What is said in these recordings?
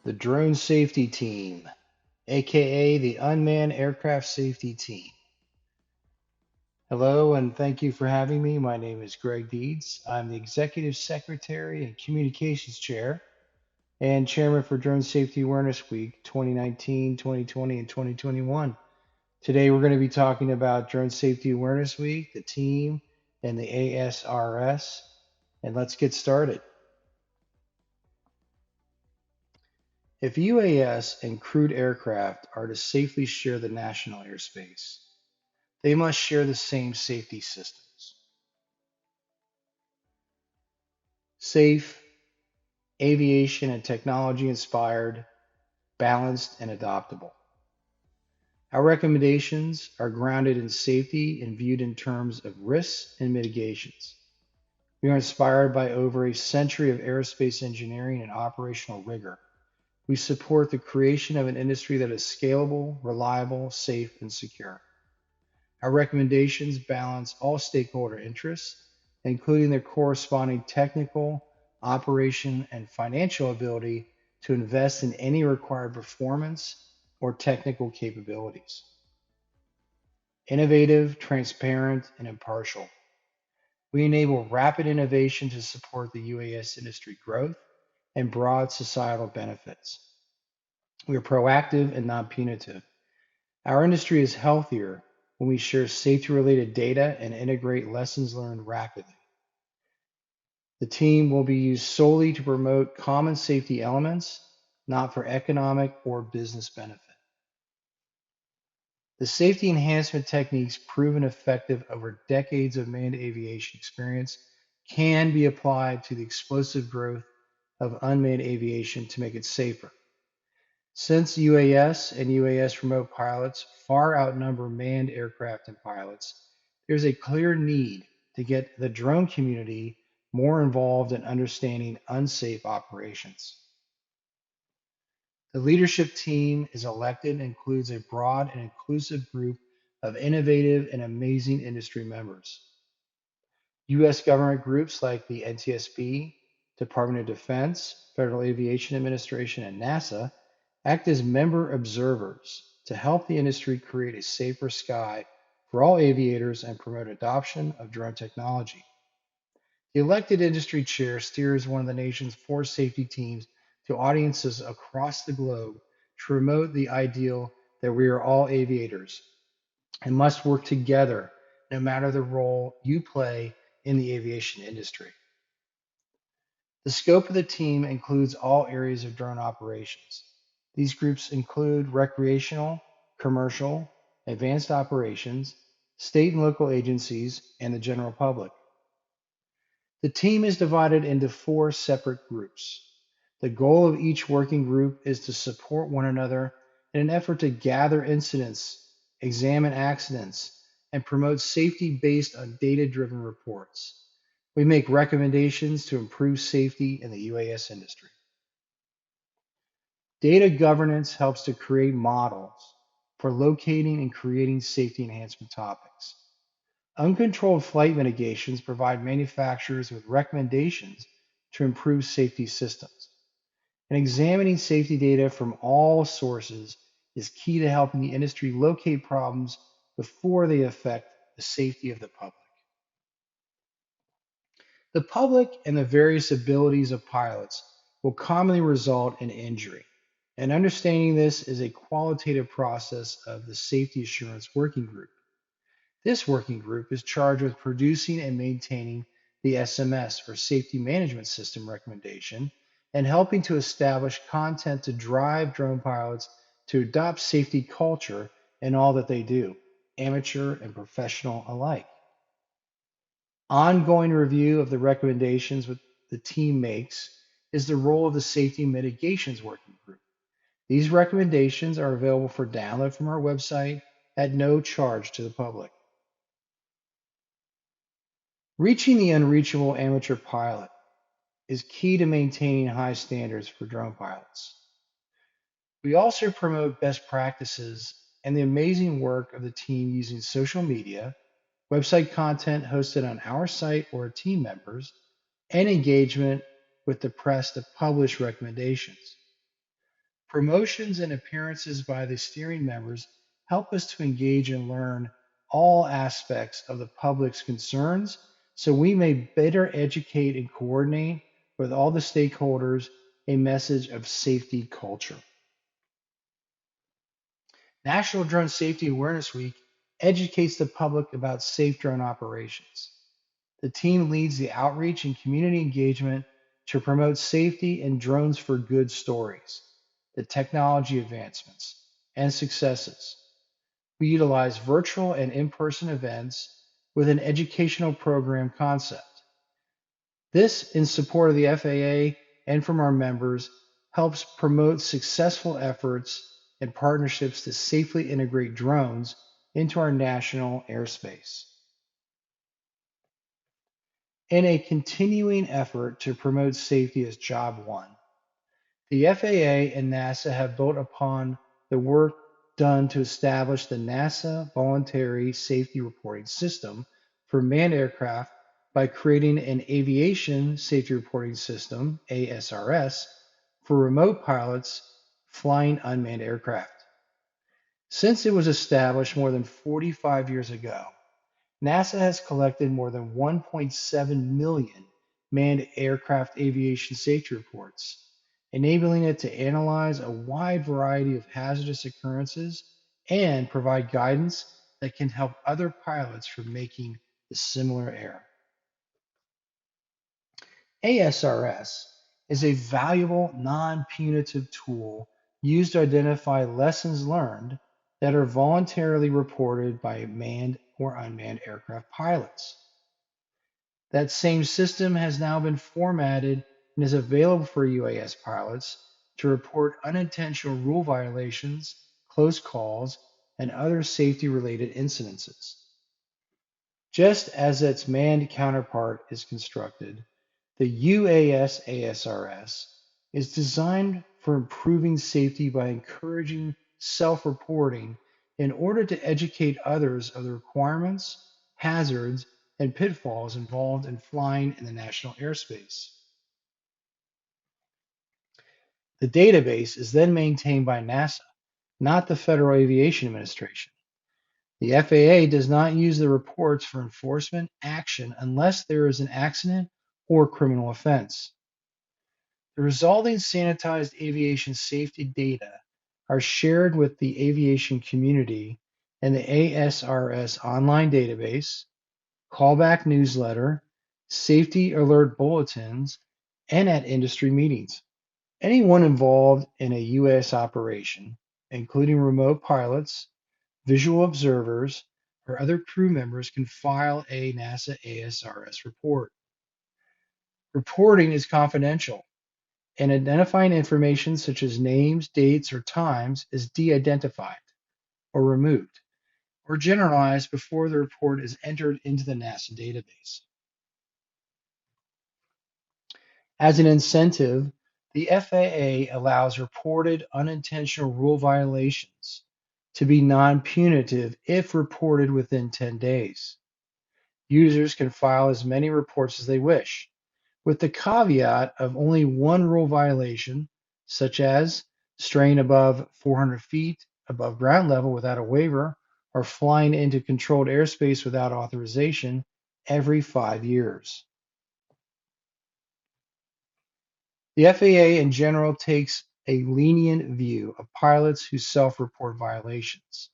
The Drone Safety Team, aka the Unmanned Aircraft Safety Team. Hello, and thank you for having me. My name is Greg Deeds. I'm the Executive Secretary and Communications Chair and Chairman for Drone Safety Awareness Week 2019, 2020, and 2021. Today, we're going to be talking about Drone Safety Awareness Week, the team, and the ASRS. And let's get started. If UAS and crewed aircraft are to safely share the national airspace, they must share the same safety systems. Safe, aviation and technology inspired, balanced, and adoptable. Our recommendations are grounded in safety and viewed in terms of risks and mitigations. We are inspired by over a century of aerospace engineering and operational rigor. We support the creation of an industry that is scalable, reliable, safe, and secure. Our recommendations balance all stakeholder interests, including their corresponding technical, operation, and financial ability to invest in any required performance or technical capabilities. Innovative, transparent, and impartial. We enable rapid innovation to support the UAS industry growth and broad societal benefits. We are proactive and non-punitive. Our industry is healthier when we share safety-related data and integrate lessons learned rapidly. The team will be used solely to promote common safety elements, not for economic or business benefit. The safety enhancement techniques proven effective over decades of manned aviation experience can be applied to the explosive growth of unmanned aviation to make it safer. Since UAS and UAS remote pilots far outnumber manned aircraft and pilots, there's a clear need to get the drone community more involved in understanding unsafe operations. The leadership team is elected and includes a broad and inclusive group of innovative and amazing industry members. U.S. government groups like the NTSB, Department of Defense, Federal Aviation Administration, and NASA act as member observers to help the industry create a safer sky for all aviators and promote adoption of drone technology. The elected industry chair steers one of the nation's 4 safety teams to audiences across the globe to promote the ideal that we are all aviators and must work together no matter the role you play in the aviation industry. The scope of the team includes all areas of drone operations. These groups include recreational, commercial, advanced operations, state and local agencies, and the general public. The team is divided into 4 separate groups. The goal of each working group is to support one another in an effort to gather incidents, examine accidents, and promote safety based on data-driven reports. We make recommendations to improve safety in the UAS industry. Data governance helps to create models for locating and creating safety enhancement topics. Uncontrolled flight mitigations provide manufacturers with recommendations to improve safety systems. And examining safety data from all sources is key to helping the industry locate problems before they affect the safety of the public. The public and the various abilities of pilots will commonly result in injury. And understanding this is a qualitative process of the Safety Assurance Working Group. This working group is charged with producing and maintaining the SMS, or Safety Management System recommendation, and helping to establish content to drive drone pilots to adopt safety culture in all that they do, amateur and professional alike. Ongoing review of the recommendations the team makes is the role of the Safety Mitigations Working Group. These recommendations are available for download from our website at no charge to the public. Reaching the unreachable amateur pilot is key to maintaining high standards for drone pilots. We also promote best practices and the amazing work of the team using social media, website content hosted on our site or team members, and engagement with the press to publish recommendations. Promotions and appearances by the steering members help us to engage and learn all aspects of the public's concerns so we may better educate and coordinate with all the stakeholders a message of safety culture. National Drone Safety Awareness Week educates the public about safe drone operations. The team leads the outreach and community engagement to promote safety and drones for good stories, the technology advancements, and successes. We utilize virtual and in-person events with an educational program concept. This, in support of the FAA and from our members, helps promote successful efforts and partnerships to safely integrate drones into our national airspace. In a continuing effort to promote safety as Job 1, the FAA and NASA have built upon the work done to establish the NASA Voluntary Safety Reporting System for manned aircraft by creating an Aviation Safety Reporting System, ASRS, for remote pilots flying unmanned aircraft. Since it was established more than 45 years ago, NASA has collected more than 1.7 million manned aircraft aviation safety reports, enabling it to analyze a wide variety of hazardous occurrences and provide guidance that can help other pilots from making a similar error. ASRS is a valuable non-punitive tool used to identify lessons learned that are voluntarily reported by manned or unmanned aircraft pilots. That same system has now been formatted and is available for UAS pilots to report unintentional rule violations, close calls, and other safety-related incidences. Just as its manned counterpart is constructed, the UAS ASRS is designed for improving safety by encouraging self-reporting in order to educate others of the requirements, hazards, and pitfalls involved in flying in the national airspace. The database is then maintained by NASA, not the Federal Aviation Administration. The FAA does not use the reports for enforcement action unless there is an accident or criminal offense. The resulting sanitized aviation safety data are shared with the aviation community in the ASRS online database, callback newsletter, safety alert bulletins, and at industry meetings. Anyone involved in a U.S. operation, including remote pilots, visual observers, or other crew members, can file a NASA ASRS report. Reporting is confidential, and identifying information such as names, dates, or times is de-identified or removed or generalized before the report is entered into the NASA database. As an incentive, the FAA allows reported unintentional rule violations to be non-punitive if reported within 10 days. Users can file as many reports as they wish, with the caveat of only one rule violation, such as straying above 400 feet above ground level without a waiver or flying into controlled airspace without authorization every 5 years. The FAA in general takes a lenient view of pilots who self-report violations,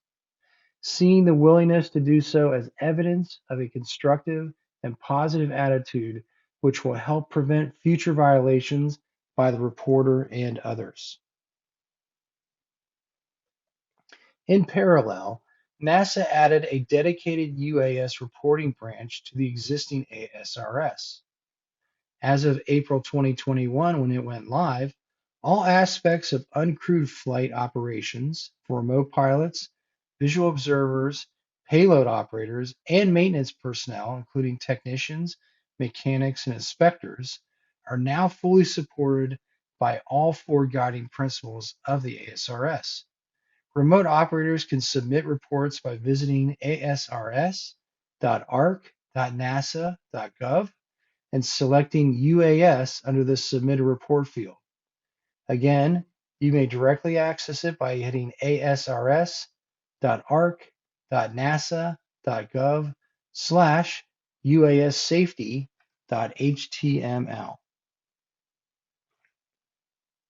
seeing the willingness to do so as evidence of a constructive and positive attitude which will help prevent future violations by the reporter and others. In parallel, NASA added a dedicated UAS reporting branch to the existing ASRS. As of April 2021, when it went live, all aspects of uncrewed flight operations for remote pilots, visual observers, payload operators, and maintenance personnel, including technicians, mechanics, and inspectors, are now fully supported by all four guiding principles of the ASRS. Remote operators can submit reports by visiting asrs.arc.nasa.gov and selecting UAS under the Submit a Report field. Again, You may directly access it by hitting asrs.arc.nasa.gov/uassafety.html.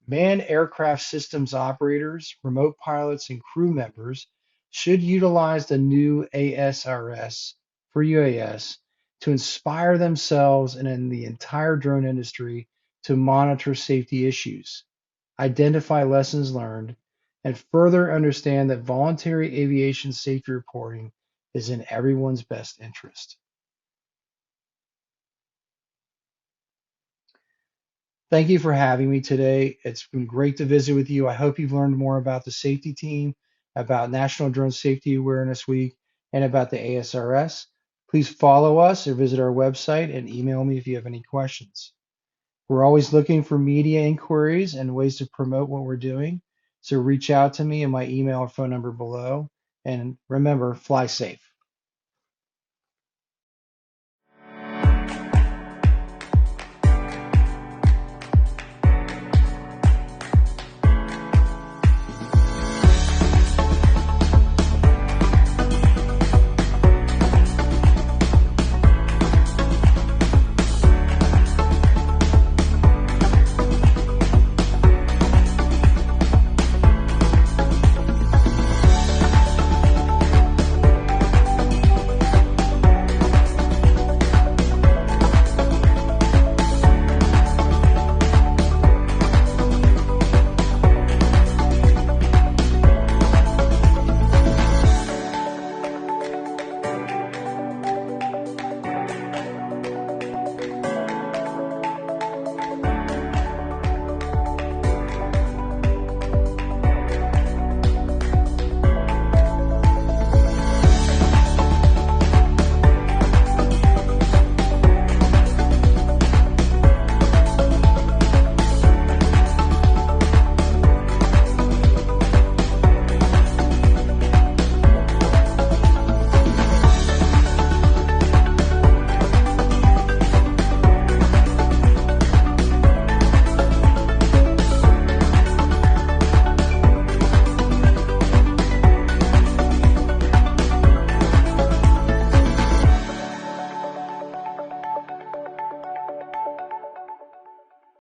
Manned aircraft systems operators, remote pilots, and crew members should utilize the new ASRS for UAS to inspire themselves and in the entire drone industry to monitor safety issues, identify lessons learned, and further understand that voluntary aviation safety reporting is in everyone's best interest. Thank you for having me today. It's been great to visit with you. I hope you've learned more about the safety team, about National Drone Safety Awareness Week, and about the ASRS. Please follow us or visit our website and email me if you have any questions. We're always looking for media inquiries and ways to promote what we're doing. So reach out to me in my email or phone number below. And remember, fly safe.